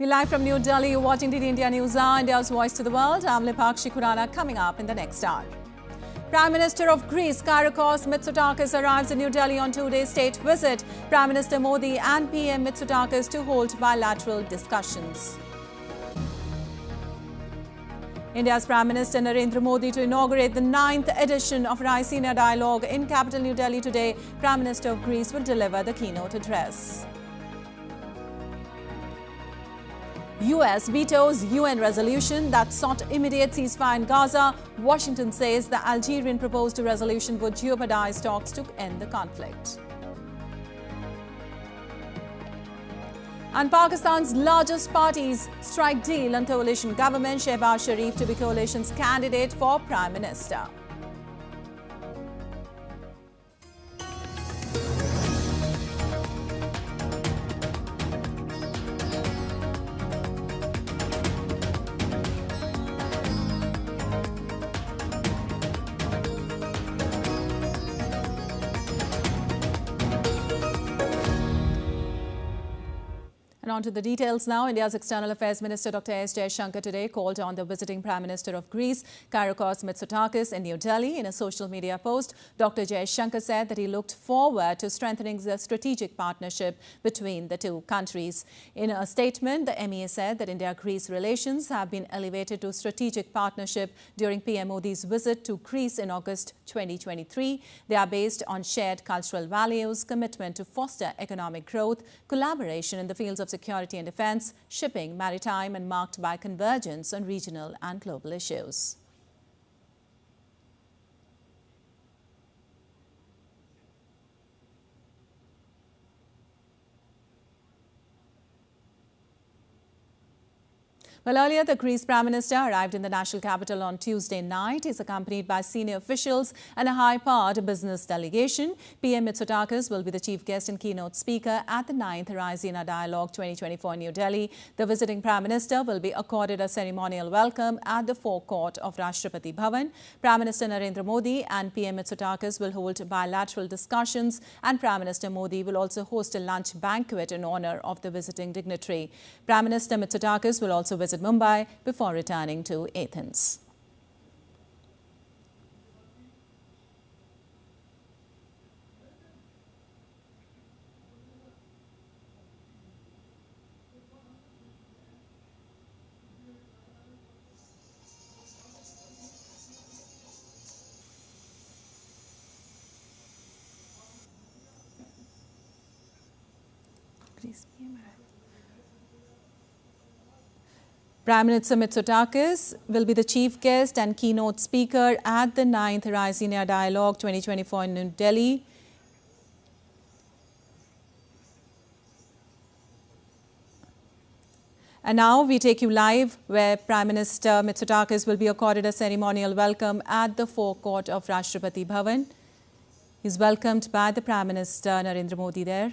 We're live from New Delhi. You're watching DD India News Hour, India's voice to the world. I'm Lipakshi Khurana. Coming up in the next hour. Prime Minister of Greece, Kyriakos Mitsotakis, arrives in New Delhi on two-day state visit. Prime Minister Modi and PM Mitsotakis to hold bilateral discussions. India's Prime Minister Narendra Modi to inaugurate the 9th edition of Raisina Dialogue in capital New Delhi today. Prime Minister of Greece will deliver the keynote address. US vetoes UN resolution that sought immediate ceasefire in Gaza. Washington says the Algerian proposed resolution would jeopardize talks to end the conflict. And Pakistan's largest parties strike deal on coalition government. Shehbaz Sharif to be coalition's candidate for Prime Minister. And on to the details now. India's External Affairs Minister Dr. S. Jaishankar today called on the visiting Prime Minister of Greece, Kyriakos Mitsotakis, in New Delhi. In a social media post, Dr. Jaishankar said that he looked forward to strengthening the strategic partnership between the two countries. In a statement, the MEA said that India-Greece relations have been elevated to strategic partnership during PM Modi's visit to Greece in August 2023. They are based on shared cultural values, commitment to foster economic growth, collaboration in the fields of security and defense, shipping, maritime, and marked by convergence on regional and global issues. Well, earlier, the Greece Prime Minister arrived in the national capital on Tuesday night. He's accompanied by senior officials and a high-powered business delegation. PM Mitsotakis will be the chief guest and keynote speaker at the 9th Raisina Dialogue 2024 in New Delhi. The visiting Prime Minister will be accorded a ceremonial welcome at the forecourt of Rashtrapati Bhavan. Prime Minister Narendra Modi and PM Mitsotakis will hold bilateral discussions, and Prime Minister Modi will also host a lunch banquet in honor of the visiting dignitary. Prime Minister Mitsotakis will also visit Mumbai before returning to Athens. Prime Minister Mitsotakis will be the chief guest and keynote speaker at the 9th Raisina Dialogue 2024 in New Delhi. And now we take you live where Prime Minister Mitsotakis will be accorded a ceremonial welcome at the forecourt of Rashtrapati Bhavan. He's welcomed by the Prime Minister Narendra Modi there.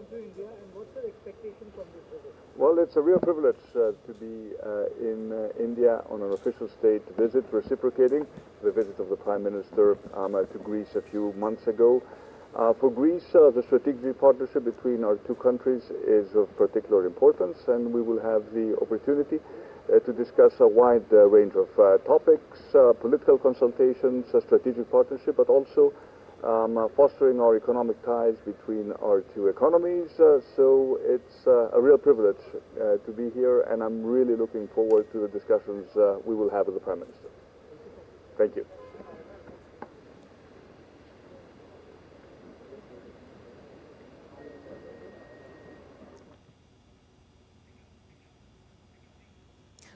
to India, and what's your expectation from this visit? Well, it's a real privilege to be in India on an official state visit, reciprocating the visit of the Prime Minister to Greece a few months ago. For Greece, the strategic partnership between our two countries is of particular importance, and we will have the opportunity to discuss a wide range of topics, political consultations, strategic partnership, but also fostering our economic ties between our two economies. So it's a real privilege to be here, and I'm really looking forward to the discussions we will have with the Prime Minister. Thank you.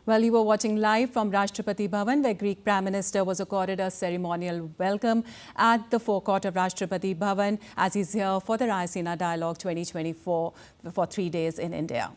Well, you were watching live from Rashtrapati Bhavan, where Greek Prime Minister was accorded a ceremonial welcome at the forecourt of Rashtrapati Bhavan as he's here for the Raisina Dialogue 2024 for 3 days in India.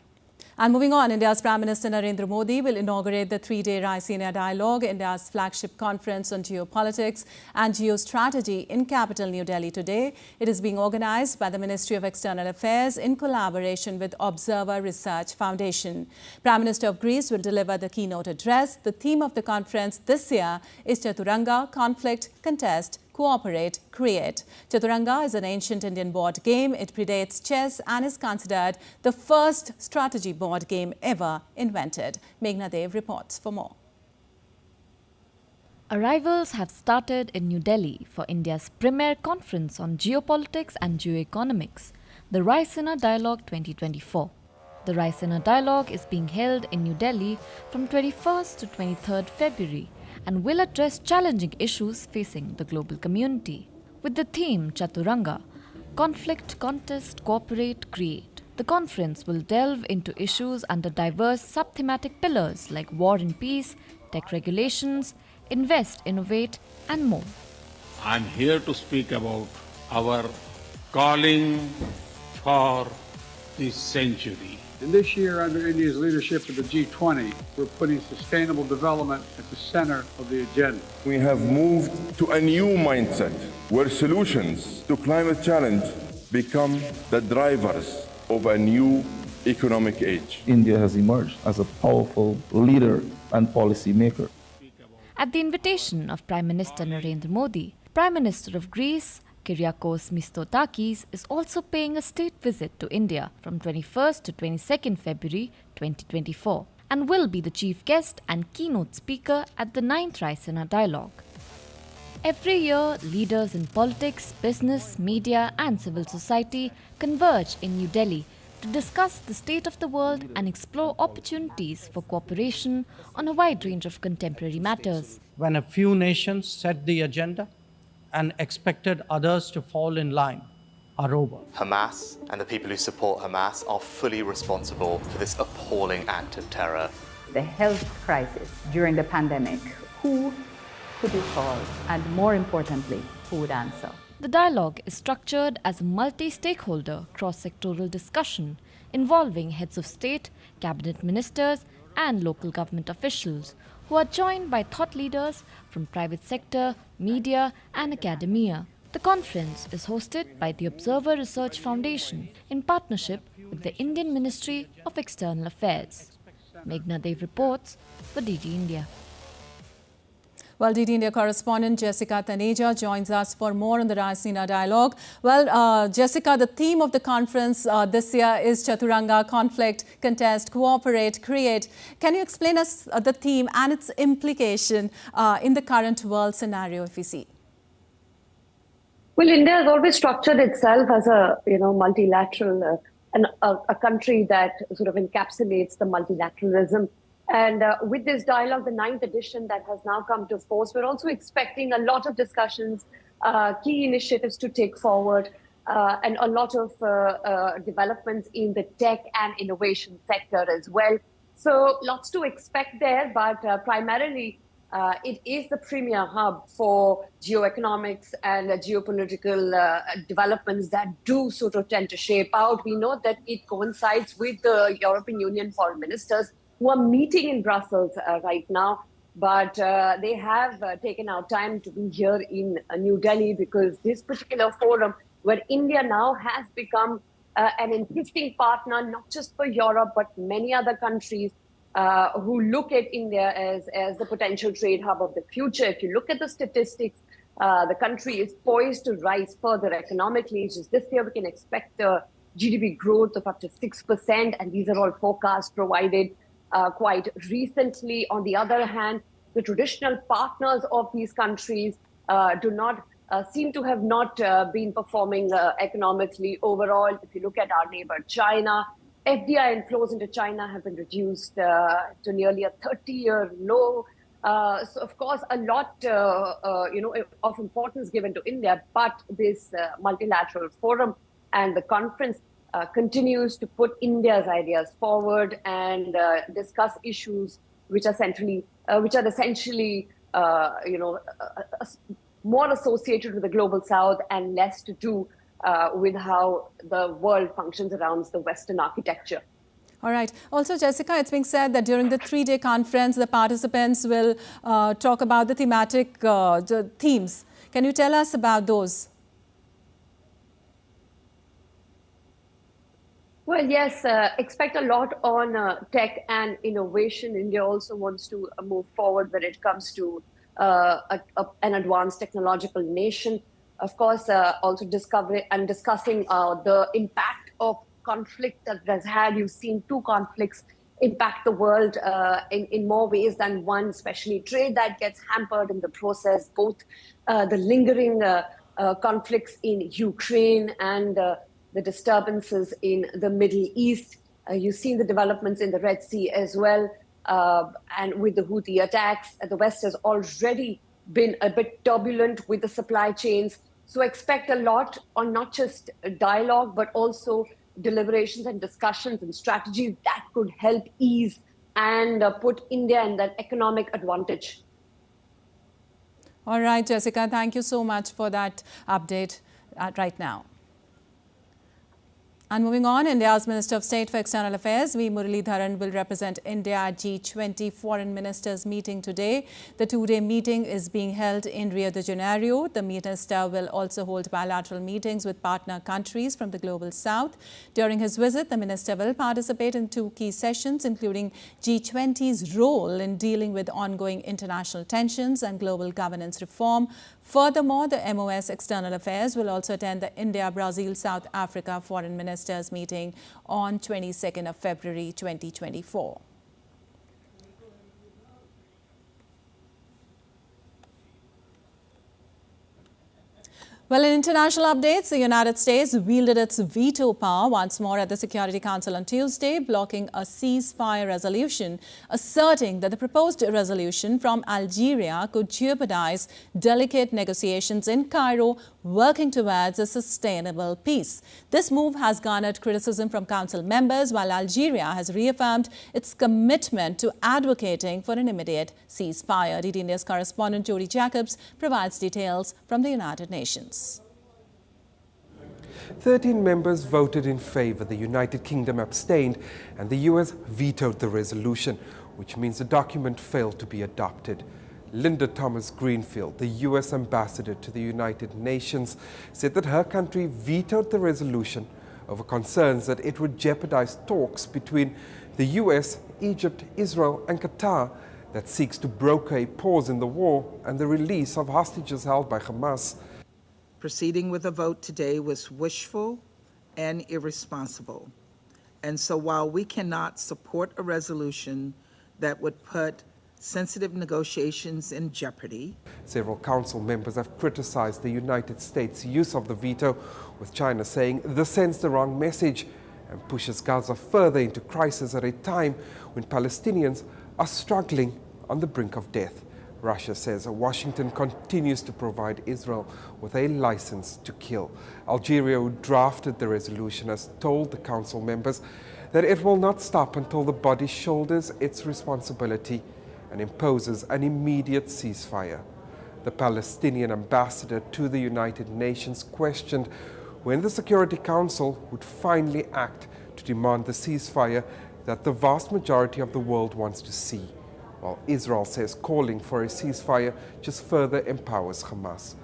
And moving on, India's Prime Minister Narendra Modi will inaugurate the 3-day Raisina Dialogue, India's flagship conference on geopolitics and geostrategy in capital New Delhi today. It is being organized by the Ministry of External Affairs in collaboration with Observer Research Foundation. Prime Minister of Greece will deliver the keynote address. The theme of the conference this year is Chaturanga, Conflict, Contest, Cooperate, Create. Chaturanga is an ancient Indian board game. It predates chess and is considered the first strategy board game ever invented. Meghna Dev reports for more. Arrivals have started in New Delhi for India's premier conference on geopolitics and geoeconomics, the Raisina Dialogue 2024. The Raisina Dialogue is being held in New Delhi from 21st to 23rd February and will address challenging issues facing the global community. With the theme Chaturanga, Conflict, Contest, Cooperate, Create, the conference will delve into issues under diverse sub-thematic pillars like war and peace, tech regulations, invest, innovate, and more. I'm here to speak about our calling for this century. And this year, under India's leadership of the G20, we're putting sustainable development at the center of the agenda. We have moved to a new mindset where solutions to climate challenge become the drivers of a new economic age. India has emerged as a powerful leader and policy maker. At the invitation of Prime Minister Narendra Modi, Prime Minister of Greece, Kyriakos Mitsotakis, is also paying a state visit to India from 21st to 22nd February 2024 and will be the chief guest and keynote speaker at the 9th Raisina Dialogue. Every year, leaders in politics, business, media and civil society converge in New Delhi to discuss the state of the world and explore opportunities for cooperation on a wide range of contemporary matters. When a few nations set the agenda and expected others to fall in line are over. Hamas and the people who support Hamas are fully responsible for this appalling act of terror. The health crisis during the pandemic, who could you call? And more importantly, who would answer? The dialogue is structured as a multi-stakeholder, cross-sectoral discussion involving heads of state, cabinet ministers and local government officials who are joined by thought leaders from private sector, media and academia. The conference is hosted by the Observer Research Foundation in partnership with the Indian Ministry of External Affairs. Meghna Dev reports for DD India. Well, DD India correspondent Jessica Taneja joins us for more on the Raisina Dialogue. Well, Jessica, the theme of the conference this year is Chaturanga, Conflict, Contest, Cooperate, Create. Can you explain us the theme and its implication in the current world scenario, if we see? Well, India has always structured itself as a multilateral, a country that sort of encapsulates the multilateralism. And with this dialogue, the 9th edition that has now come to force, we're also expecting a lot of discussions, key initiatives to take forward, and a lot of developments in the tech and innovation sector as well. So lots to expect there, but primarily it is the premier hub for geoeconomics and geopolitical developments that do sort of tend to shape out. We know that it coincides with the European Union foreign ministers who are meeting in Brussels right now, but they have taken out time to be here in New Delhi because this particular forum, where India now has become an interesting partner, not just for Europe, but many other countries who look at India as the potential trade hub of the future. If you look at the statistics, the country is poised to rise further economically. Just this year, we can expect a GDP growth of up to 6%, and these are all forecasts provided quite recently. On the other hand, the traditional partners of these countries do not seem to have not been performing economically overall. If you look at our neighbor China, FDI inflows into China have been reduced to nearly a 30-year low. So, of course, a lot of importance given to India, but this multilateral forum and the conference continues to put India's ideas forward and discuss issues which are essentially more associated with the global South and less to do with how the world functions around the Western architecture. All right. Also, Jessica, it's being said that during the 3-day conference, the participants will talk about the thematic themes. Can you tell us about those? Well, yes, expect a lot on tech and innovation. India also wants to move forward when it comes to an advanced technological nation. Of course, also discovering and discussing the impact of conflict that has had. You've seen 2 conflicts impact the world in more ways than one, especially trade that gets hampered in the process, both the lingering conflicts in Ukraine and the disturbances in the Middle East. You've seen the developments in the Red Sea as well. And with the Houthi attacks, the West has already been a bit turbulent with the supply chains. So expect a lot on not just dialogue, but also deliberations and discussions and strategies that could help ease and put India in that economic advantage. All right, Jessica, thank you so much for that update right now. And moving on, India's Minister of State for External Affairs, V. Muralidharan, will represent India at G20 Foreign Ministers meeting today. The 2-day meeting is being held in Rio de Janeiro. The minister will also hold bilateral meetings with partner countries from the Global South. During his visit, the minister will participate in 2 key sessions, including G20's role in dealing with ongoing international tensions and global governance reform. Furthermore, the MOS External Affairs will also attend the India, Brazil, South Africa Foreign Ministers meeting on 22nd of February 2024. Well, in international updates, the United States wielded its veto power once more at the Security Council on Tuesday, blocking a ceasefire resolution, asserting that the proposed resolution from Algeria could jeopardize delicate negotiations in Cairo, working towards a sustainable peace. This move has garnered criticism from Council members, while Algeria has reaffirmed its commitment to advocating for an immediate ceasefire. DD India's correspondent Jody Jacobs provides details from the United Nations. 13 members voted in favor, the United Kingdom abstained, and the US vetoed the resolution, which means the document failed to be adopted. Linda Thomas-Greenfield, the US ambassador to the United Nations, said that her country vetoed the resolution over concerns that it would jeopardize talks between the US, Egypt, Israel, and Qatar that seeks to broker a pause in the war and the release of hostages held by Hamas. Proceeding with a vote today was wishful and irresponsible. And so while we cannot support a resolution that would put sensitive negotiations in jeopardy. Several council members have criticized the United States' use of the veto, with China saying this sends the wrong message and pushes Gaza further into crisis at a time when Palestinians are struggling on the brink of death. Russia says Washington continues to provide Israel with a license to kill. Algeria, who drafted the resolution, has told the council members that it will not stop until the body shoulders its responsibility and imposes an immediate ceasefire. The Palestinian ambassador to the United Nations questioned when the Security Council would finally act to demand the ceasefire that the vast majority of the world wants to see, while Israel says calling for a ceasefire just further empowers Hamas.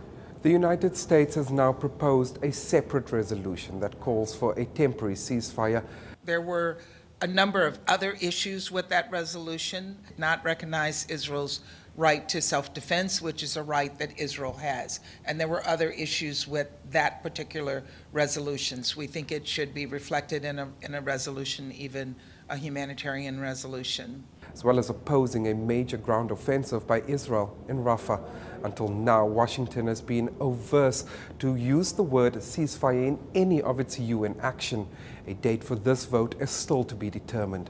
The United States has now proposed a separate resolution that calls for a temporary ceasefire. There were a number of other issues with that resolution, not recognize Israel's right to self-defense, which is a right that Israel has. And there were other issues with that particular resolution. So we think it should be reflected in a resolution, even a humanitarian resolution. As well as opposing a major ground offensive by Israel in Rafah. Until now, Washington has been averse to use the word ceasefire in any of its UN action. A date for this vote is still to be determined.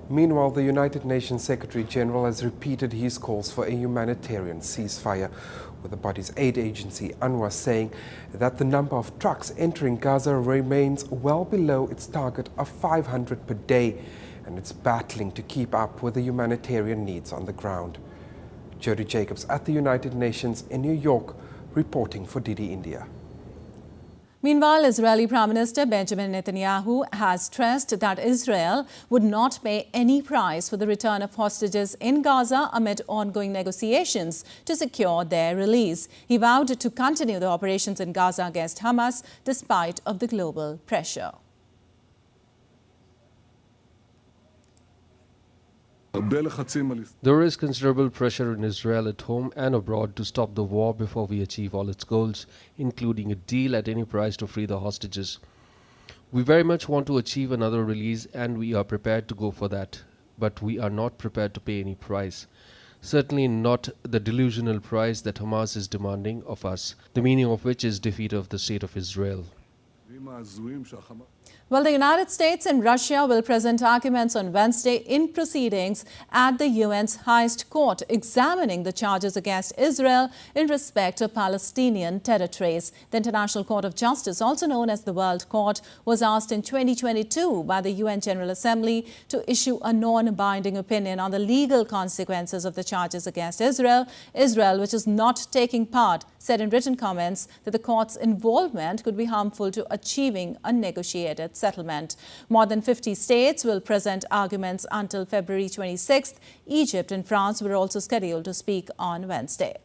Meanwhile, the United Nations Secretary General has repeated his calls for a humanitarian ceasefire, with the body's aid agency UNRWA saying that the number of trucks entering Gaza remains well below its target of 500 per day, and it's battling to keep up with the humanitarian needs on the ground. Jody Jacobs at the United Nations in New York, reporting for DD India. Meanwhile, Israeli Prime Minister Benjamin Netanyahu has stressed that Israel would not pay any price for the return of hostages in Gaza amid ongoing negotiations to secure their release. He vowed to continue the operations in Gaza against Hamas despite of the global pressure. There is considerable pressure in Israel at home and abroad to stop the war before we achieve all its goals, including a deal at any price to free the hostages. We very much want to achieve another release and we are prepared to go for that, but we are not prepared to pay any price. Certainly not the delusional price that Hamas is demanding of us, the meaning of which is defeat of the state of Israel. Well, the United States and Russia will present arguments on Wednesday in proceedings at the UN's highest court, examining the charges against Israel in respect of Palestinian territories. The International Court of Justice, also known as the World Court, was asked in 2022 by the UN General Assembly to issue a non-binding opinion on the legal consequences of the charges against Israel. Israel, which is not taking part, said in written comments that the court's involvement could be harmful to achieving a negotiated settlement. More than 50 states will present arguments until February 26th. Egypt and France were also scheduled to speak on Wednesday.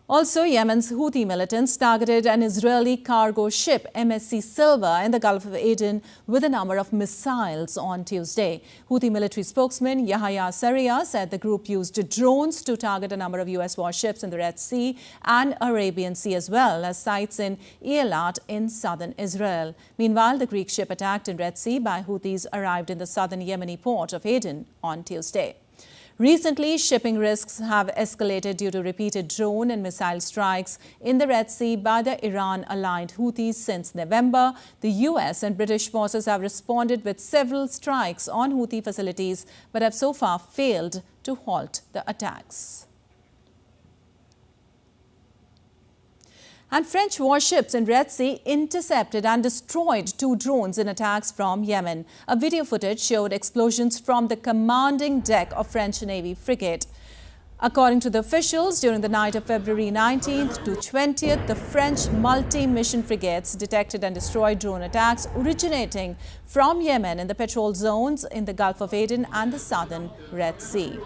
Also, Yemen's Houthi militants targeted an Israeli cargo ship, MSC Silver, in the Gulf of Aden with a number of missiles on Tuesday. Houthi military spokesman Yahya Sariyah said the group used drones to target a number of U.S. warships in the Red Sea and Arabian Sea, as well as sites in Eilat in southern Israel. Meanwhile, the Greek ship attacked in Red Sea by Houthis arrived in the southern Yemeni port of Aden on Tuesday. Recently, shipping risks have escalated due to repeated drone and missile strikes in the Red Sea by the Iran-aligned Houthis since November. The US and British forces have responded with several strikes on Houthi facilities, but have so far failed to halt the attacks. And French warships in Red Sea intercepted and destroyed 2 drones in attacks from Yemen. A video footage showed explosions from the commanding deck of French Navy frigate. According to the officials, during the night of February 19th to 20th, the French multi-mission frigates detected and destroyed drone attacks originating from Yemen in the patrol zones in the Gulf of Aden and the southern Red Sea.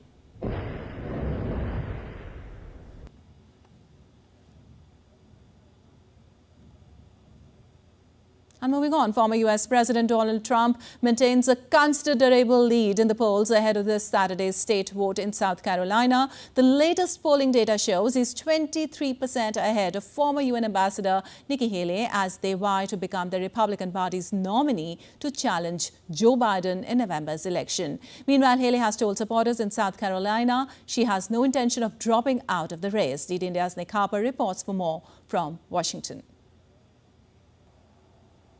And moving on, former U.S. President Donald Trump maintains a considerable lead in the polls ahead of this Saturday's state vote in South Carolina. The latest polling data shows he's 23% ahead of former UN Ambassador Nikki Haley as they vie to become the Republican Party's nominee to challenge Joe Biden in November's election. Meanwhile, Haley has told supporters in South Carolina she has no intention of dropping out of the race. DD India's Nick Harper reports for more from Washington.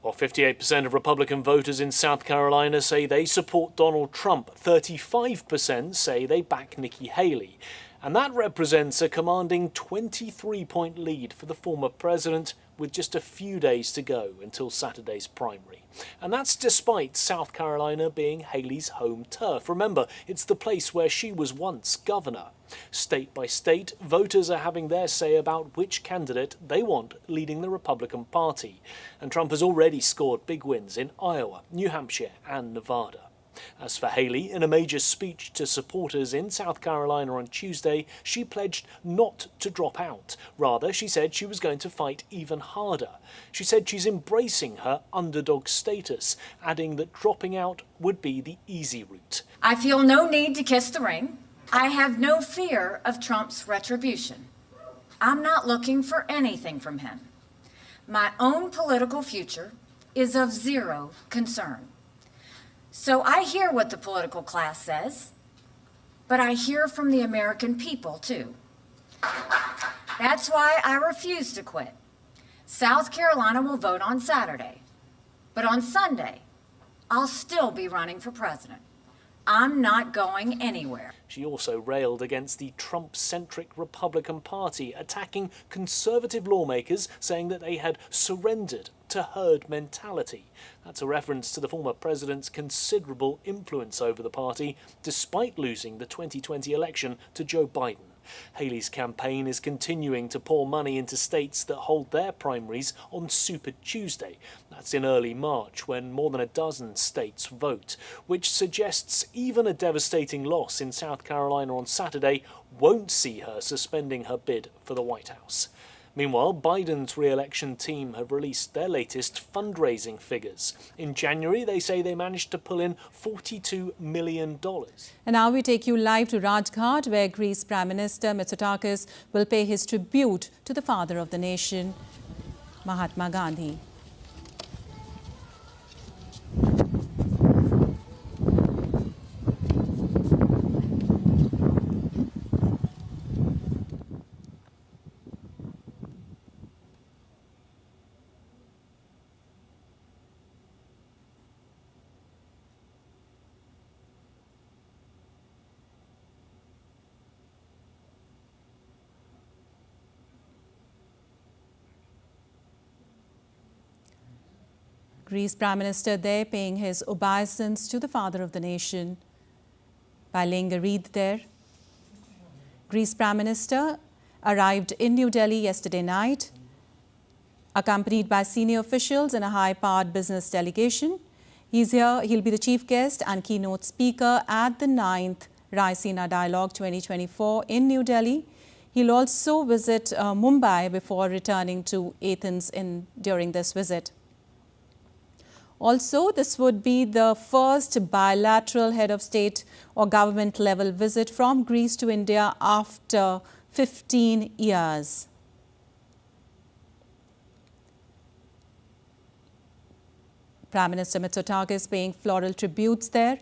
Well, 58% of Republican voters in South Carolina say they support Donald Trump. 35% say they back Nikki Haley. And that represents a commanding 23-point lead for the former president, with just a few days to go until Saturday's primary. And that's despite South Carolina being Haley's home turf. Remember, it's the place where she was once governor. State by state, voters are having their say about which candidate they want leading the Republican Party. And Trump has already scored big wins in Iowa, New Hampshire and Nevada. As for Haley, in a major speech to supporters in South Carolina on Tuesday, she pledged not to drop out. Rather, she said she was going to fight even harder. She said she's embracing her underdog status, adding that dropping out would be the easy route. I feel no need to kiss the ring. I have no fear of Trump's retribution. I'm not looking for anything from him. My own political future is of zero concern. So I hear what the political class says, but I hear from the American people too. That's why I refuse to quit. South Carolina will vote on Saturday, but on Sunday, I'll still be running for president. I'm not going anywhere. She also railed against the Trump-centric Republican Party, attacking conservative lawmakers, saying that they had surrendered to herd mentality. That's a reference to the former president's considerable influence over the party, despite losing the 2020 election to Joe Biden. Haley's campaign is continuing to pour money into states that hold their primaries on Super Tuesday. That's in early March, when more than a dozen states vote, which suggests even a devastating loss in South Carolina on Saturday won't see her suspending her bid for the White House. Meanwhile, Biden's re-election team have released their latest fundraising figures. In January, they say they managed to pull in $42 million. And now we take you live to Rajghat, where Greece Prime Minister Mitsotakis will pay his tribute to the father of the nation, Mahatma Gandhi. Greece Prime Minister there paying his obeisance to the father of the nation by laying a wreath there. Greece Prime Minister arrived in New Delhi yesterday night, accompanied by senior officials and a high-powered business delegation. He's here. He'll be the chief guest and keynote speaker at the 9th Raisina Dialogue 2024 in New Delhi. He'll also visit Mumbai before returning to Athens during this visit. Also, this would be the first bilateral head of state or government level visit from Greece to India after 15 years. Prime Minister Mitsotakis paying floral tributes there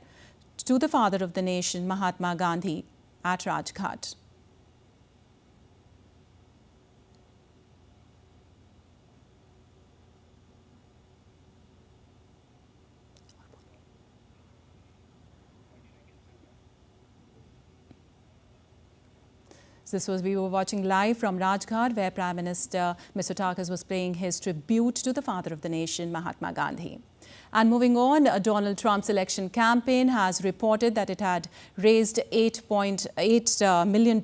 to the father of the nation, Mahatma Gandhi, at Rajghat. We were watching live from Rajghat, where Prime Minister Mitsotakis was paying his tribute to the father of the nation, Mahatma Gandhi. And moving on, Donald Trump's election campaign has reported that it had raised $8.8 million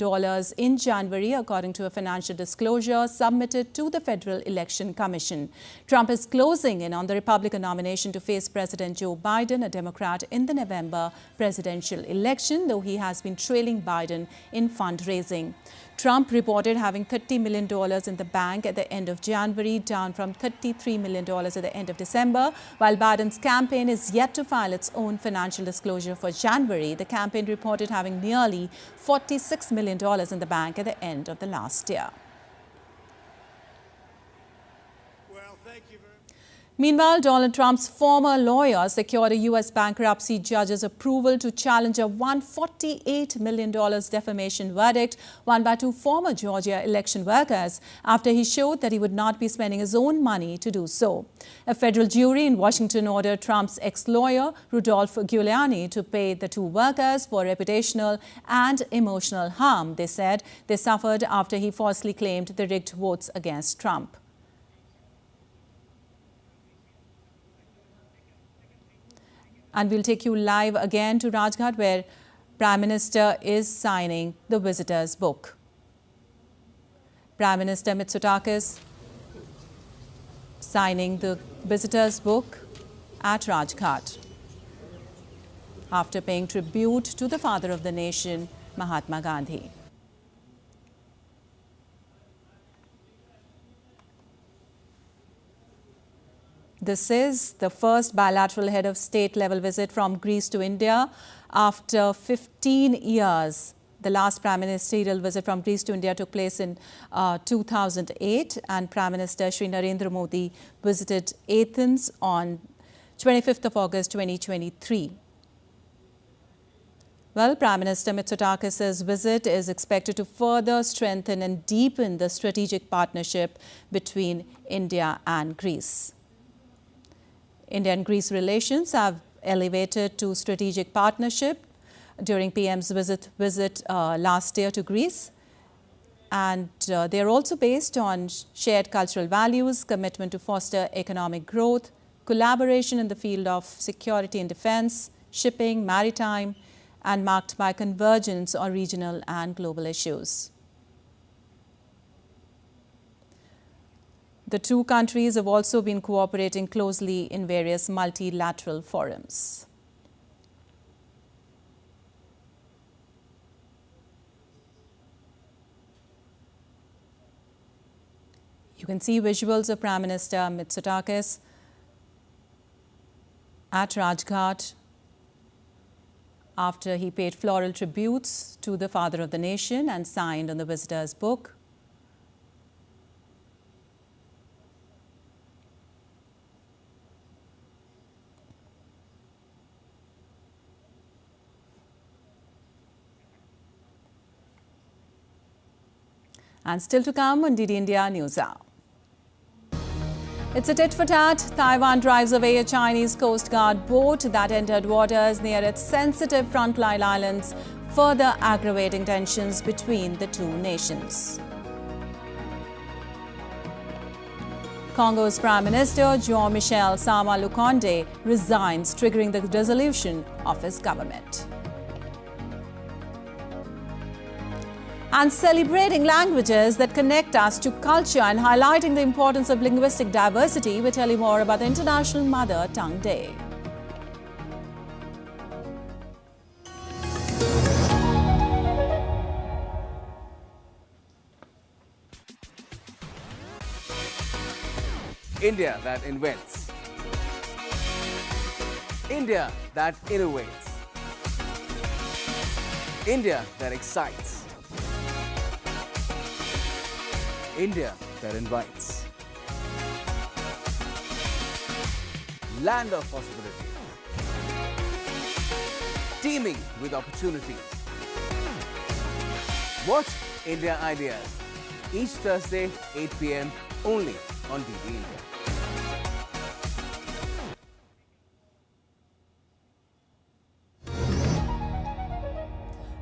in January, according to a financial disclosure submitted to the Federal Election Commission. Trump is closing in on the Republican nomination to face President Joe Biden, a Democrat, in the November presidential election, though he has been trailing Biden in fundraising. Trump reported having $30 million in the bank at the end of January, down from $33 million at the end of December. While Biden's campaign is yet to file its own financial disclosure for January, the campaign reported having nearly $46 million in the bank at the end of the last year. Meanwhile, Donald Trump's former lawyer secured a U.S. bankruptcy judge's approval to challenge a $148 million defamation verdict won by two former Georgia election workers after he showed that he would not be spending his own money to do so. A federal jury in Washington ordered Trump's ex-lawyer, Rudolph Giuliani, to pay the two workers for reputational and emotional harm, they said, they suffered after he falsely claimed the rigged votes against Trump. And we'll take you live again to Rajghat, where Prime Minister is signing the visitor's book. Prime Minister Mitsotakis signing the visitor's book at Rajghat. after paying tribute to the father of the nation, Mahatma Gandhi. This is the first bilateral head of state level visit from Greece to India after 15 years. The last Prime Ministerial visit from Greece to India took place in 2008, and Prime Minister Shri Narendra Modi visited Athens on 25th of August 2023. Well, Prime Minister Mitsotakis' visit is expected to further strengthen and deepen the strategic partnership between India and Greece. India and Greece relations have elevated to strategic partnership during PM's visit last year to Greece. And they are also based on shared cultural values, commitment to foster economic growth, collaboration in the field of security and defense, shipping, maritime, and marked by convergence on regional and global issues. The two countries have also been cooperating closely in various multilateral forums. You can see visuals of Prime Minister Mitsotakis at Rajghat after he paid floral tributes to the father of the nation and signed on the visitor's book. And still to come on DD India News Hour. It's a tit for tat. Taiwan drives away a Chinese Coast Guard boat that entered waters near its sensitive frontline islands, further aggravating tensions between the two nations. Congo's Prime Minister Jean-Michel Sama Lukonde resigns, triggering the dissolution of his government. And celebrating languages that connect us to culture and highlighting the importance of linguistic diversity, we tell you more about the International Mother Tongue Day. India that invents. India that innovates. India that excites. India that invites. Land of possibilities. Teeming with opportunities. Watch India Ideas each Thursday, 8 p.m. only on DD India.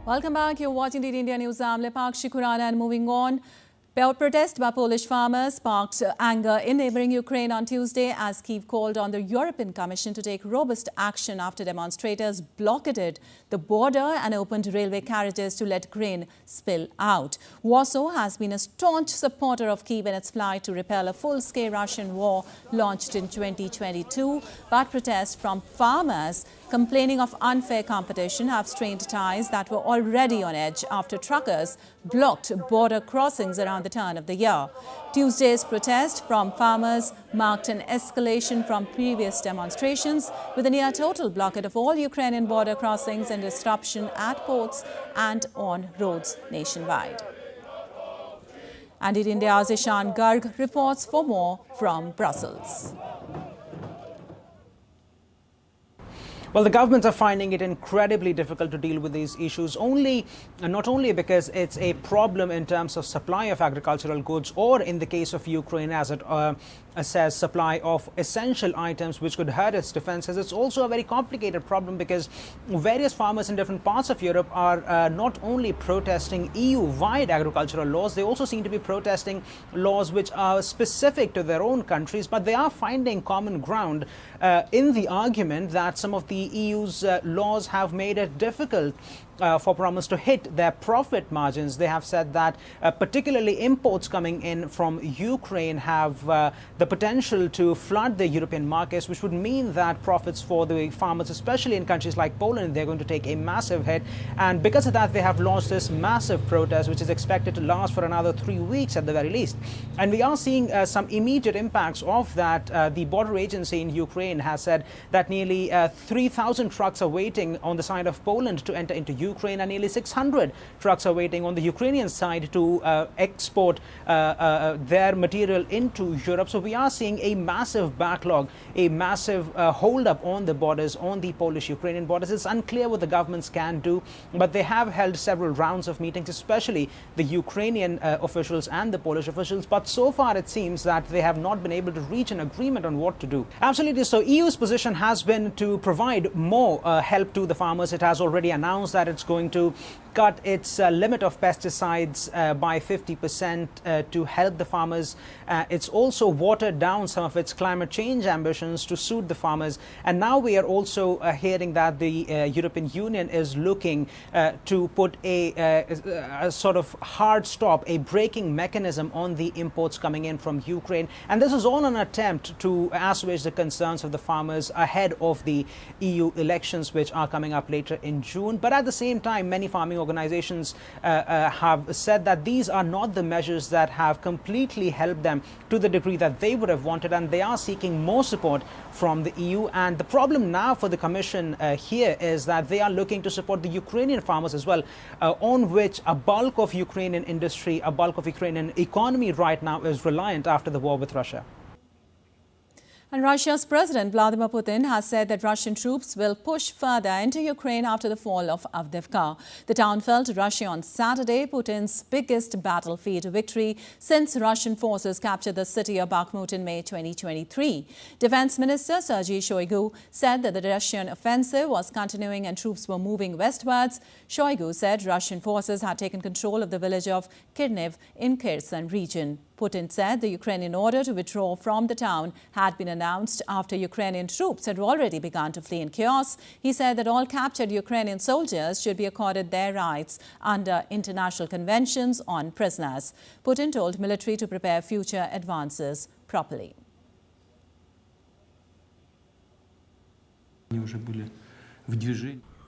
Welcome back. You're watching DD India News. I'm Lepakshi Khurana, and moving on. Protest by Polish farmers sparked anger in neighboring Ukraine on Tuesday as Kyiv called on the European Commission to take robust action after demonstrators blockaded the border and opened railway carriages to let grain spill out. Warsaw has been a staunch supporter of Kyiv in its fight to repel a full-scale Russian war launched in 2022, but protests from farmers complaining of unfair competition have strained ties that were already on edge after truckers blocked border crossings around the turn of the year. Tuesday's protest from farmers marked an escalation from previous demonstrations, with a near total blockade of all Ukrainian border crossings and disruption at ports and on roads nationwide. And in India's Ishan Garg reports for more from Brussels. Well, the governments are finding it incredibly difficult to deal with these issues, not only because it's a problem in terms of supply of agricultural goods, or in the case of Ukraine, as it says, supply of essential items which could hurt its defenses. It's also a very complicated problem because various farmers in different parts of Europe are not only protesting EU-wide agricultural laws, they also seem to be protesting laws which are specific to their own countries, but they are finding common ground in the argument that some of the EU's laws have made it difficult for farmers to hit their profit margins. They have said that particularly imports coming in from Ukraine have the potential to flood the European markets, which would mean that profits for the farmers, especially in countries like Poland, they're going to take a massive hit. And because of that, they have launched this massive protest, which is expected to last for another 3 weeks at the very least. And we are seeing some immediate impacts of that. The border agency in Ukraine has said that nearly 3,000 trucks are waiting on the side of Poland to enter into Ukraine, and nearly 600 trucks are waiting on the Ukrainian side to export their material into Europe. So we are seeing a massive backlog, a massive hold-up on the borders, on the Polish-Ukrainian borders. It's unclear what the governments can do, but they have held several rounds of meetings, especially the Ukrainian officials and the Polish officials. But so far, it seems that they have not been able to reach an agreement on what to do. Absolutely. So EU's position has been to provide more help to the farmers. It has already announced that it's going to cut its limit of pesticides by 50% to help the farmers. It's also watered down some of its climate change ambitions to suit the farmers. And now we are also hearing that the European Union is looking to put a sort of hard stop, a braking mechanism on the imports coming in from Ukraine. And this is all an attempt to assuage the concerns of the farmers ahead of the EU elections, which are coming up later in June. But at the same time, many farming organizations have said that these are not the measures that have completely helped them to the degree that they would have wanted, and they are seeking more support from the EU. And the problem now for the Commission here is that they are looking to support the Ukrainian farmers as well, on which a bulk of Ukrainian industry, a bulk of Ukrainian economy right now is reliant after the war with Russia. And Russia's President Vladimir Putin has said that Russian troops will push further into Ukraine after the fall of Avdiivka. The town fell to Russia on Saturday, Putin's biggest battlefield victory since Russian forces captured the city of Bakhmut in May 2023. Defense Minister Sergei Shoigu said that the Russian offensive was continuing and troops were moving westwards. Shoigu said Russian forces had taken control of the village of Kirniv in Kherson region. Putin said the Ukrainian order to withdraw from the town had been announced after Ukrainian troops had already begun to flee in chaos. He said that all captured Ukrainian soldiers should be accorded their rights under international conventions on prisoners. Putin told military to prepare future advances properly.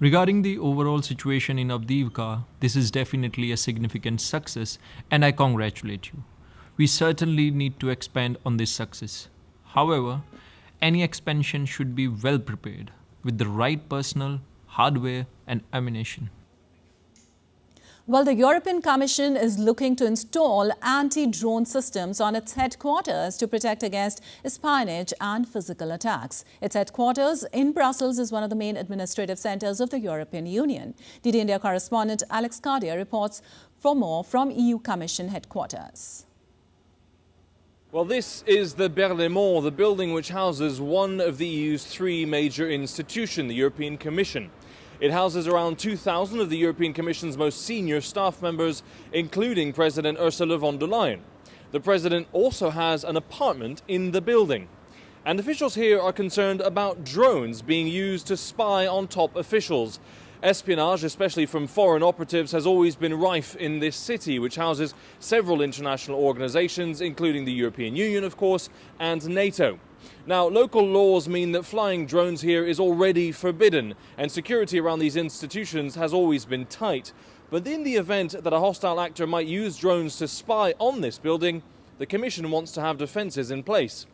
Regarding the overall situation in Avdiivka, this is definitely a significant success, and I congratulate you. We certainly need to expand on this success. However, any expansion should be well prepared with the right personnel, hardware and ammunition. Well, the European Commission is looking to install anti-drone systems on its headquarters to protect against espionage and physical attacks. Its headquarters in Brussels is one of the main administrative centres of the European Union. DD India correspondent Alex Cardia reports for more from EU Commission headquarters. Well, this is the Berlaymont, the building which houses one of the EU's three major institutions, the European Commission. It houses around 2,000 of the European Commission's most senior staff members, including President Ursula von der Leyen. The President also has an apartment in the building. And officials here are concerned about drones being used to spy on top officials. Espionage, especially from foreign operatives, has always been rife in this city, which houses several international organizations, including the European Union, of course, and NATO. Now, local laws mean that flying drones here is already forbidden, and security around these institutions has always been tight. But in the event that a hostile actor might use drones to spy on this building, the Commission wants to have defences in place.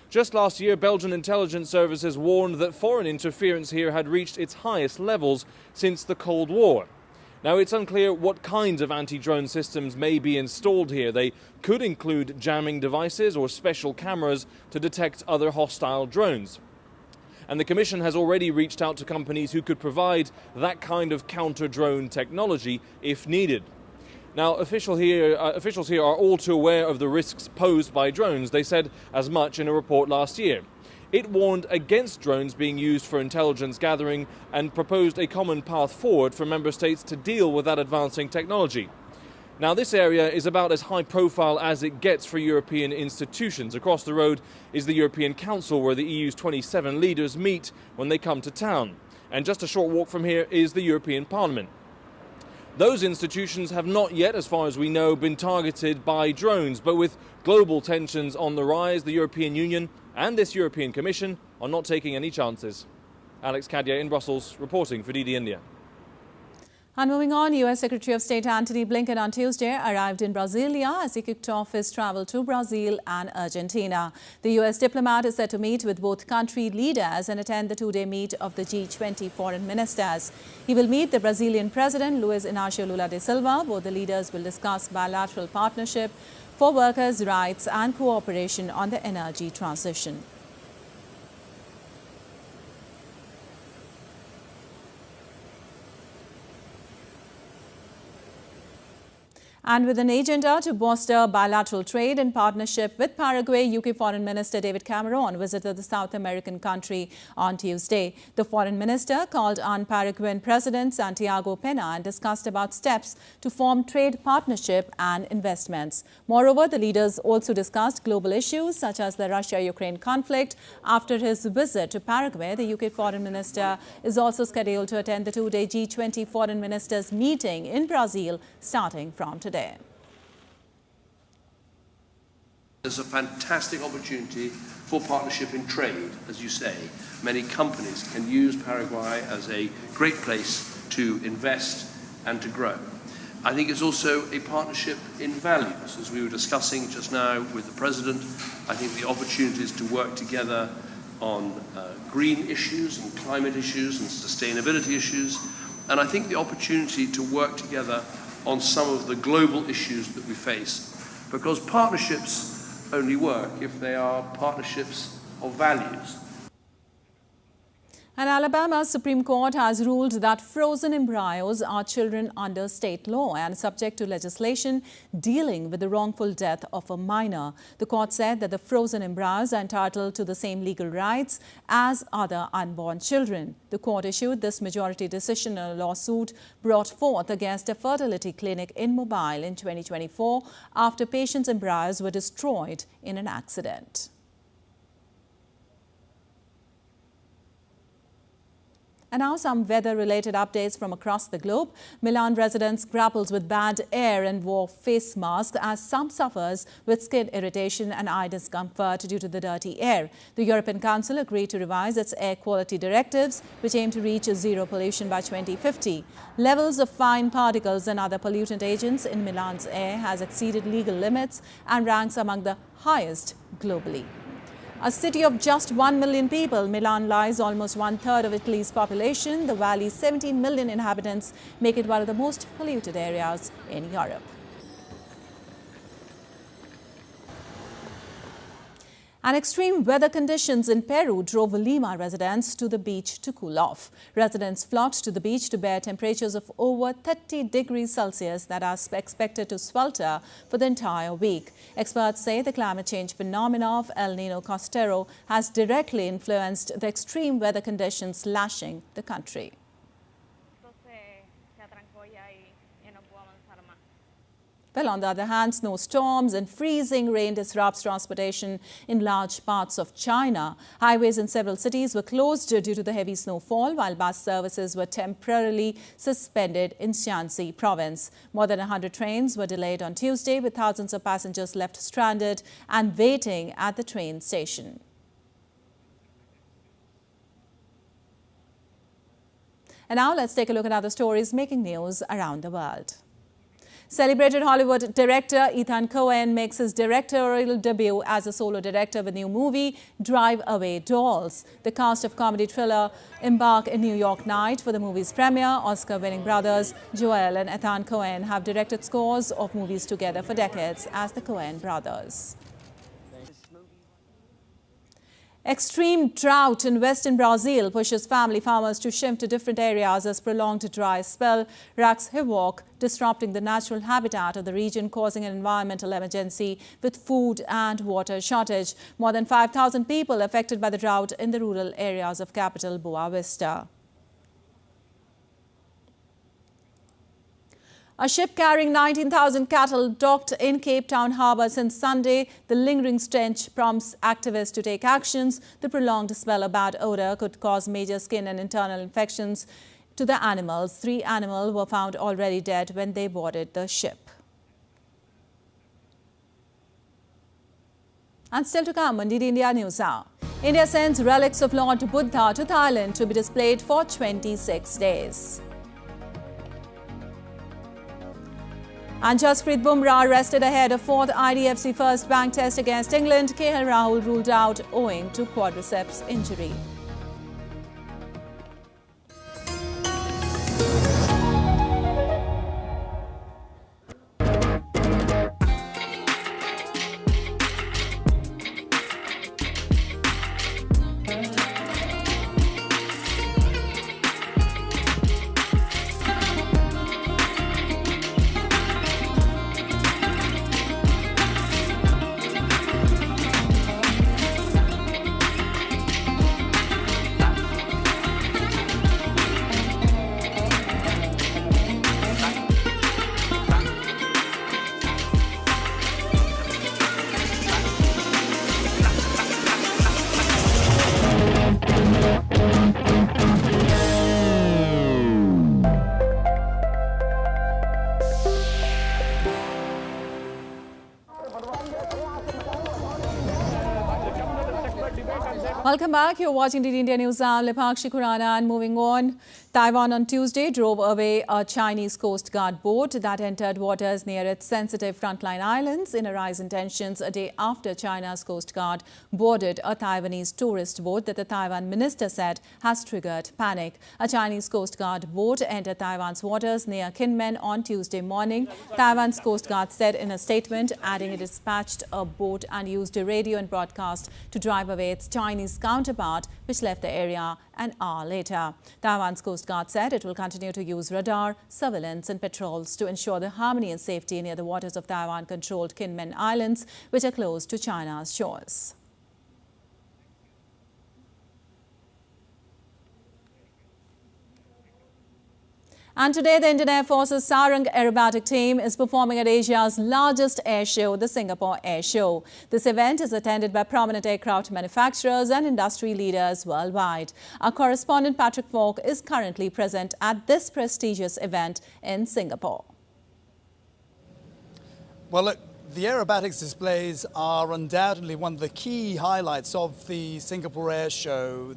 Just last year, Belgian intelligence services warned that foreign interference here had reached its highest levels since the Cold War. Now, it's unclear what kinds of anti-drone systems may be installed here. They could include jamming devices or special cameras to detect other hostile drones. And the Commission has already reached out to companies who could provide that kind of counter-drone technology if needed. Now, officials here are all too aware of the risks posed by drones. They said as much in a report last year. It warned against drones being used for intelligence gathering and proposed a common path forward for member states to deal with that advancing technology. Now, this area is about as high profile as it gets for European institutions. Across the road is the European Council, where the EU's 27 leaders meet when they come to town. And just a short walk from here is the European Parliament. Those institutions have not yet, as far as we know, been targeted by drones, but with global tensions on the rise, the European Union and this European Commission are not taking any chances. Alex Kadia in Brussels, reporting for DD India. And moving on, U.S. Secretary of State Antony Blinken on Tuesday arrived in Brasilia as he kicked off his travel to Brazil and Argentina. The U.S. diplomat is set to meet with both country leaders and attend the two-day meet of the G20 foreign ministers. He will meet the Brazilian President Luiz Inácio Lula da Silva. Both the leaders will discuss bilateral partnership for workers' rights and cooperation on the energy transition. And with an agenda to bolster bilateral trade and partnership with Paraguay, UK Foreign Minister David Cameron visited the South American country on Tuesday. The Foreign Minister called on Paraguayan President Santiago Peña and discussed about steps to form trade partnership and investments. Moreover, the leaders also discussed global issues such as the Russia-Ukraine conflict. After his visit to Paraguay, the UK Foreign Minister is also scheduled to attend the two-day G20 Foreign Ministers meeting in Brazil starting from today. There's a fantastic opportunity for partnership in trade, as you say. Many companies can use Paraguay as a great place to invest and to grow. I think it's also a partnership in values, as we were discussing just now with the President. I think the opportunities to work together on green issues and climate issues and sustainability issues, and I think the opportunity to work together on some of the global issues that we face, because partnerships only work if they are partnerships of values. And Alabama's Supreme Court has ruled that frozen embryos are children under state law and subject to legislation dealing with the wrongful death of a minor. The court said that the frozen embryos are entitled to the same legal rights as other unborn children. The court issued this majority decision in a lawsuit brought forth against a fertility clinic in Mobile in 2024 after patients' embryos were destroyed in an accident. And now some weather-related updates from across the globe. Milan residents grapples with bad air and wore face masks as some suffers with skin irritation and eye discomfort due to the dirty air. The European Council agreed to revise its air quality directives, which aim to reach zero pollution by 2050. Levels of fine particles and other pollutant agents in Milan's air has exceeded legal limits and ranks among the highest globally. A city of just 1 million people, Milan lies almost one-third of Italy's population. The valley's 17 million inhabitants make it one of the most polluted areas in Europe. And extreme weather conditions in Peru drove Lima residents to the beach to cool off. Residents flocked to the beach to bear temperatures of over 30 degrees Celsius that are expected to swelter for the entire week. Experts say the climate change phenomenon of El Niño Costero has directly influenced the extreme weather conditions lashing the country. Well, on the other hand, snowstorms and freezing rain disrupts transportation in large parts of China. Highways in several cities were closed due to the heavy snowfall, while bus services were temporarily suspended in Shaanxi province. More than 100 trains were delayed on Tuesday, with thousands of passengers left stranded and waiting at the train station. And now let's take a look at other stories making news around the world. Celebrated Hollywood director Ethan Coen makes his directorial debut as a solo director with new movie Drive Away Dolls. The cast of comedy thriller embark in New York night for the movie's premiere. Oscar-winning brothers Joel and Ethan Coen have directed scores of movies together for decades as the Coen brothers. Extreme drought in western Brazil pushes family farmers to shift to different areas as prolonged dry spell wreaks havoc, disrupting the natural habitat of the region, causing an environmental emergency with food and water shortage. More than 5,000 people affected by the drought in the rural areas of capital Boa Vista. A ship carrying 19,000 cattle docked in Cape Town harbour since Sunday. The lingering stench prompts activists to take actions. The prolonged smell of bad odour could cause major skin and internal infections to the animals. 3 animals were found already dead when they boarded the ship. And still to come on DD India News Hour. India sends relics of Lord Buddha to Thailand to be displayed for 26 days. And Jasprit Bumrah rested ahead of 4th IDFC First Bank Test against England. KL Rahul ruled out owing to quadriceps injury. Welcome back. You're watching DD India News. I'm Lipakshi Khurana, and moving on. Taiwan on Tuesday drove away a Chinese Coast Guard boat that entered waters near its sensitive frontline islands in a rise in tensions a day after China's Coast Guard boarded a Taiwanese tourist boat that the Taiwan minister said has triggered panic. A Chinese Coast Guard boat entered Taiwan's waters near Kinmen on Tuesday morning. Taiwan's Coast Guard said in a statement, adding it dispatched a boat and used a radio and broadcast to drive away its Chinese counterpart, which left the area an hour later. Taiwan's Coast Guard said it will continue to use radar, surveillance and patrols to ensure the harmony and safety near the waters of Taiwan-controlled Kinmen Islands, which are close to China's shores. And today, the Indian Air Force's Sarang aerobatic team is performing at Asia's largest air show, the Singapore Air Show. This event is attended by prominent aircraft manufacturers and industry leaders worldwide. Our correspondent Patrick Falk is currently present at this prestigious event in Singapore. Well, look, the aerobatics displays are undoubtedly one of the key highlights of the Singapore Air Show.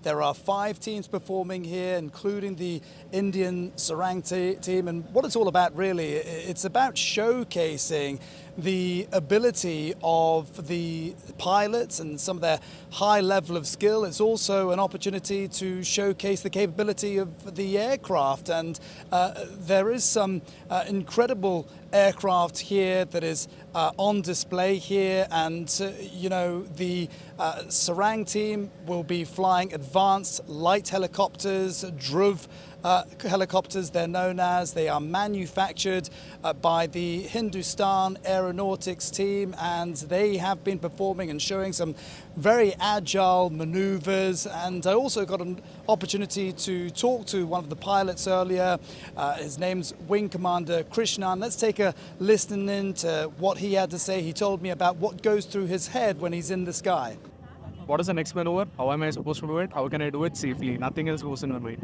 There are 5 teams performing here, including the Indian Sarang team. And what it's all about, really, it's about showcasing the ability of the pilots and some of their high level of skill. It's also an opportunity to showcase the capability of the aircraft. And there is some incredible aircraft here that is on display here, and you know, the Sarang team will be flying advanced light helicopters, Dhruv helicopters they're known as. They are manufactured by the Hindustan Aeronautics team, and they have been performing and showing some very agile maneuvers. And I also got an opportunity to talk to one of the pilots earlier. His name's Wing Commander Krishnan. Let's take a listen in to what he had to say. He told me about what goes through his head when he's in the sky. What is the next maneuver? How am I supposed to do it? How can I do it safely? Nothing else goes in my way.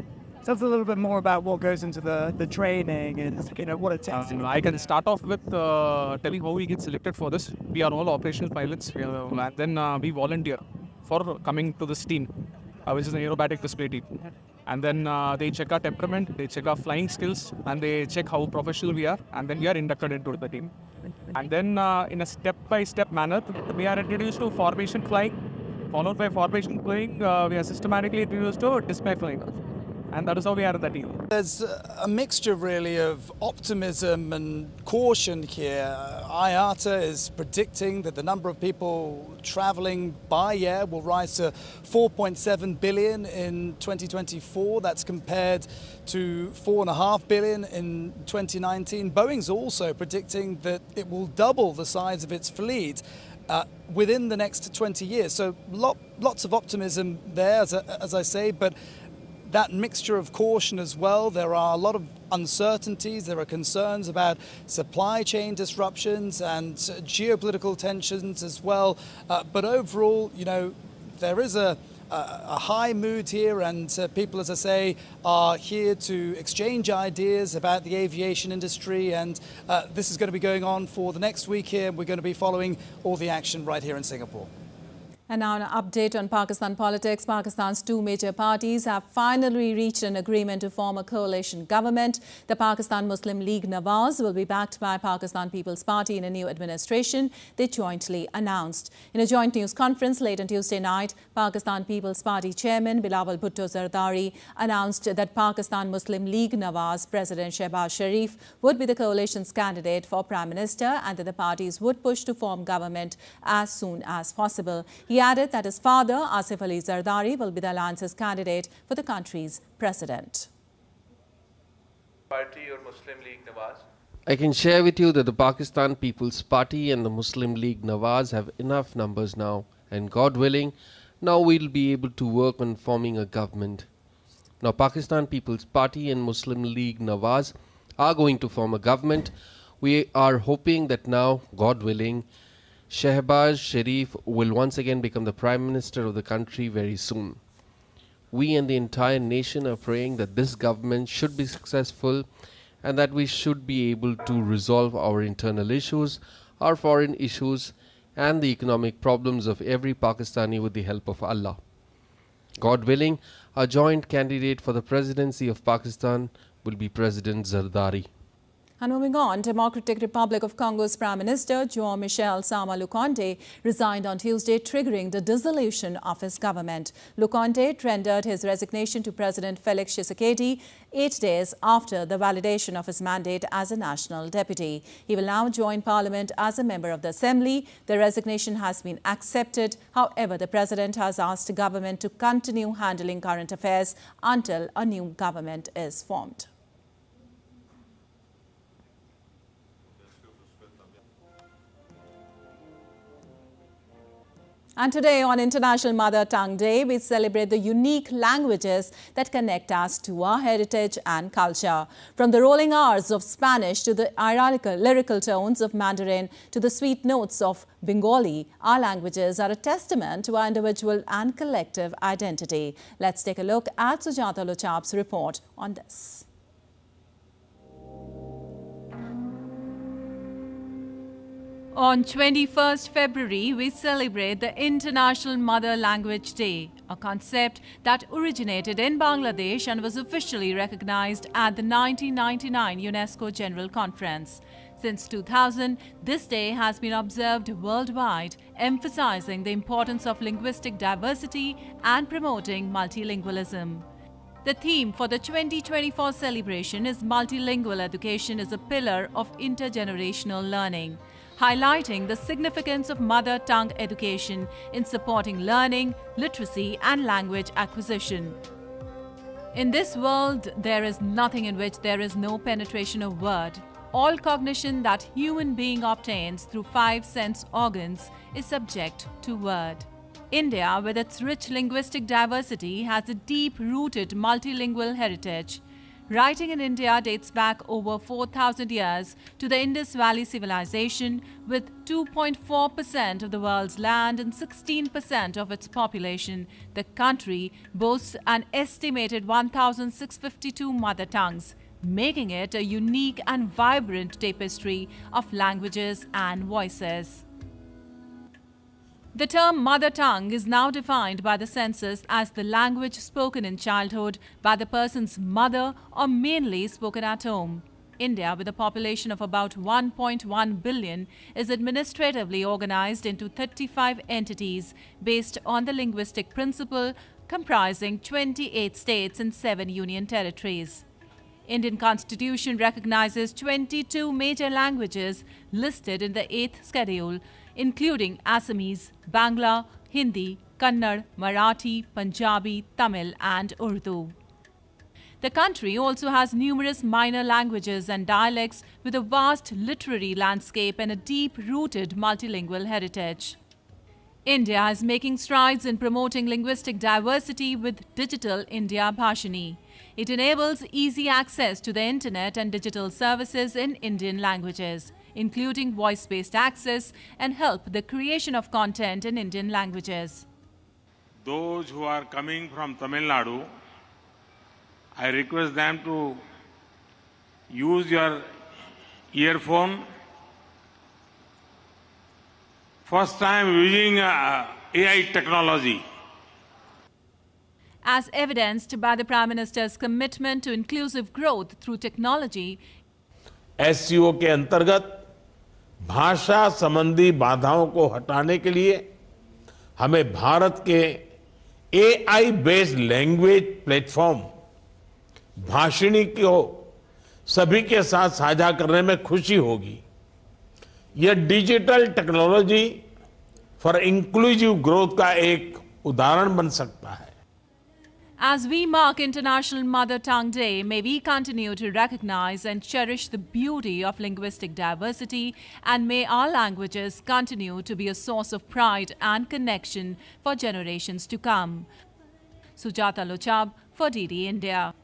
Tell us a little bit more about what goes into the training and, you know, what it takes. I can start off with telling how we get selected for this. We are all operational pilots, and then we volunteer for coming to this team, which is an aerobatic display team. And then they check our temperament, they check our flying skills, and they check how professional we are, and then we are inducted into the team. And then in a step-by-step manner, we are introduced to formation flying, followed by formation flying. We are systematically introduced to display flying. And that is how we are in the team. There's a mixture really of optimism and caution here. IATA is predicting that the number of people traveling by air will rise to 4.7 billion in 2024. That's compared to 4.5 billion in 2019. Boeing's also predicting that it will double the size of its fleet within the next 20 years. So lots of optimism there, as I say, but that mixture of caution as well. There are a lot of uncertainties. There are concerns about supply chain disruptions and geopolitical tensions as well. But overall, there is a high mood here, and people, as I say, are here to exchange ideas about the aviation industry, and this is going to be going on for the next week here. We're going to be following all the action right here in Singapore. And now an update on Pakistan politics. Pakistan's two major parties have finally reached an agreement to form a coalition government. The Pakistan Muslim League Nawaz will be backed by Pakistan People's Party in a new administration, they jointly announced. In a joint news conference late on Tuesday night, Pakistan People's Party chairman Bilawal Bhutto Zardari announced that Pakistan Muslim League Nawaz President Shehbaz Sharif would be the coalition's candidate for Prime Minister and that the parties would push to form government as soon as possible. He added that his father, Asif Ali Zardari, will be the alliance's candidate for the country's president. Party or Muslim League Nawaz? I can share with you that the Pakistan People's Party and the Muslim League Nawaz have enough numbers now, and God willing, now we'll be able to work on forming a government. Now Pakistan People's Party and Muslim League Nawaz are going to form a government. We are hoping that now, God willing, Shehbaz Sharif will once again become the Prime Minister of the country very soon. We and the entire nation are praying that this government should be successful and that we should be able to resolve our internal issues, our foreign issues, and the economic problems of every Pakistani with the help of Allah. God willing, our joint candidate for the presidency of Pakistan will be President Zardari. And moving on, Democratic Republic of Congo's Prime Minister Jean-Michel Sama Lukonde resigned on Tuesday, triggering the dissolution of his government. Lukonde tendered his resignation to President Felix Tshisekedi 8 days after the validation of his mandate as a national deputy. He will now join Parliament as a member of the Assembly. The resignation has been accepted. However, the President has asked the government to continue handling current affairs until a new government is formed. And today on International Mother Tongue Day, we celebrate the unique languages that connect us to our heritage and culture. From the rolling R's of Spanish to the ironical lyrical tones of Mandarin to the sweet notes of Bengali, our languages are a testament to our individual and collective identity. Let's take a look at Sujata Lochap's report on this. On 21st February, we celebrate the International Mother Language Day, a concept that originated in Bangladesh and was officially recognized at the 1999 UNESCO General Conference. Since 2000, this day has been observed worldwide, emphasizing the importance of linguistic diversity and promoting multilingualism. The theme for the 2024 celebration is Multilingual Education as a Pillar of Intergenerational Learning, highlighting the significance of mother tongue education in supporting learning, literacy, and language acquisition. In this world, there is nothing in which there is no penetration of word. All cognition that human being obtains through 5 sense organs is subject to word. India, with its rich linguistic diversity, has a deep-rooted multilingual heritage. Writing in India dates back over 4,000 years to the Indus Valley civilization, with 2.4% of the world's land and 16% of its population. The country boasts an estimated 1,652 mother tongues, making it a unique and vibrant tapestry of languages and voices. The term mother tongue is now defined by the census as the language spoken in childhood by the person's mother or mainly spoken at home. India, with a population of about 1.1 billion, is administratively organized into 35 entities based on the linguistic principle, comprising 28 states and 7 union territories. Indian Constitution recognizes 22 major languages listed in the 8th schedule, including Assamese, Bangla, Hindi, Kannada, Marathi, Punjabi, Tamil, and Urdu. The country also has numerous minor languages and dialects with a vast literary landscape and a deep-rooted multilingual heritage. India is making strides in promoting linguistic diversity with Digital India Bhashini. It enables easy access to the internet and digital services in Indian languages, including voice-based access, and help the creation of content in Indian languages. Those who are coming from Tamil Nadu, I request them to use your earphone. First time using AI technology. As evidenced by the Prime Minister's commitment to inclusive growth through technology, SCO के अंतर्गत भाषा संबंधी बाधाओं को हटाने के लिए हमें भारत के AI based language platform Bhashini को सभी के साथ साझा करने में खुशी होगी। यह digital technology for inclusive growth का एक उदाहरण बन सकता है। As we mark International Mother Tongue Day, may we continue to recognize and cherish the beauty of linguistic diversity, and may our languages continue to be a source of pride and connection for generations to come. Sujata Lochab for DD India.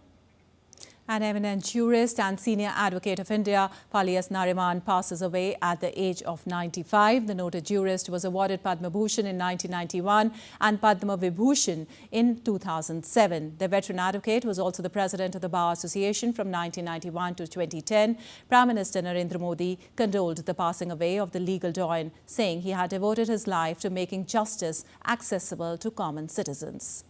An eminent jurist and senior advocate of India, Palias Nariman, passes away at the age of 95. The noted jurist was awarded Padma Bhushan in 1991 and Padma Vibhushan in 2007. The veteran advocate was also the president of the Bar Association from 1991 to 2010. Prime Minister Narendra Modi condoled the passing away of the legal doyen, saying he had devoted his life to making justice accessible to common citizens.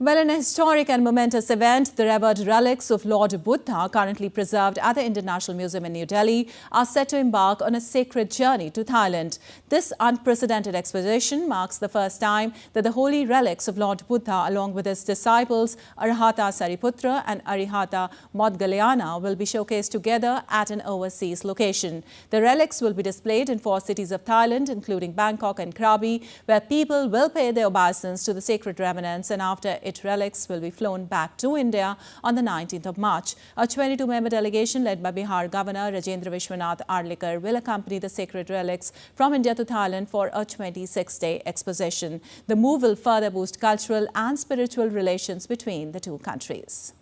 Well, an historic and momentous event, the revered relics of Lord Buddha, currently preserved at the Indian National Museum in New Delhi, are set to embark on a sacred journey to Thailand. This unprecedented expedition marks the first time that the holy relics of Lord Buddha, along with his disciples Arhata Sariputra and Arihata Maudgalyana, will be showcased together at an overseas location. The relics will be displayed in 4 cities of Thailand, including Bangkok and Krabi, where people will pay their obeisance to the sacred remnants, and after its relics will be flown back to India on the 19th of March. A 22-member delegation led by Bihar Governor Rajendra Vishwanath Arlikar will accompany the sacred relics from India to Thailand for a 26-day exposition. The move will further boost cultural and spiritual relations between the two countries.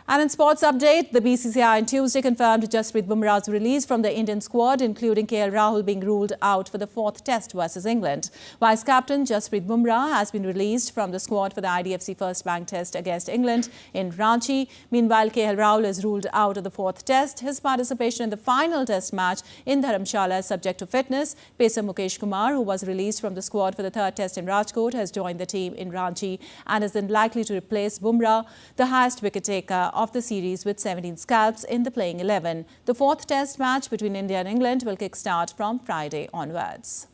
And in sports update, the BCCI on Tuesday confirmed Jasprit Bumrah's release from the Indian squad, including KL Rahul being ruled out for the 4th test versus England. Vice captain Jasprit Bumrah has been released from the squad for the IDFC First Bank test against England in Ranchi. Meanwhile, KL Rahul is ruled out of the 4th test. His participation in the final test match in Dharamshala is subject to fitness. Pacer Mukesh Kumar, who was released from the squad for the 3rd test in Rajkot, has joined the team in Ranchi and is then likely to replace Bumrah, the highest wicket taker of the series, with 17 scalps in the playing 11. The 4th test match between India and England will kick-start from Friday onwards.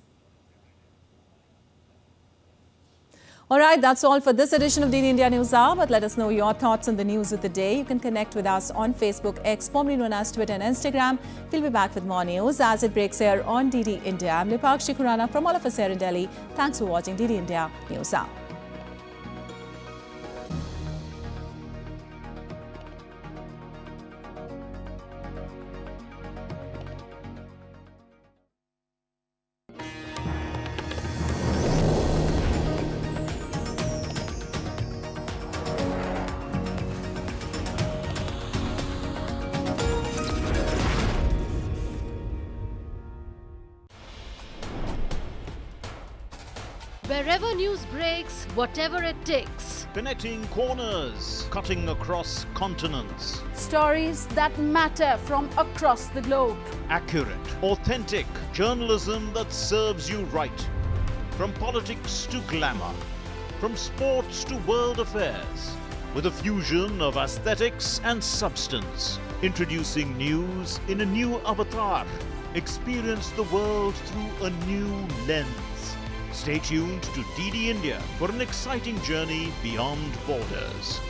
All right, that's all for this edition of DD India News Hour, but let us know your thoughts on the news of the day. You can connect with us on Facebook, X, formerly known as Twitter and Instagram. We'll be back with more news as it breaks here on DD India. I'm Lipakshi Khurana from all of us here in Delhi. Thanks for watching DD India News Hour. Wherever news breaks, whatever it takes. Connecting corners, cutting across continents. Stories that matter from across the globe. Accurate, authentic journalism that serves you right. From politics to glamour, from sports to world affairs, with a fusion of aesthetics and substance. Introducing news in a new avatar. Experience the world through a new lens. Stay tuned to DD India for an exciting journey beyond borders.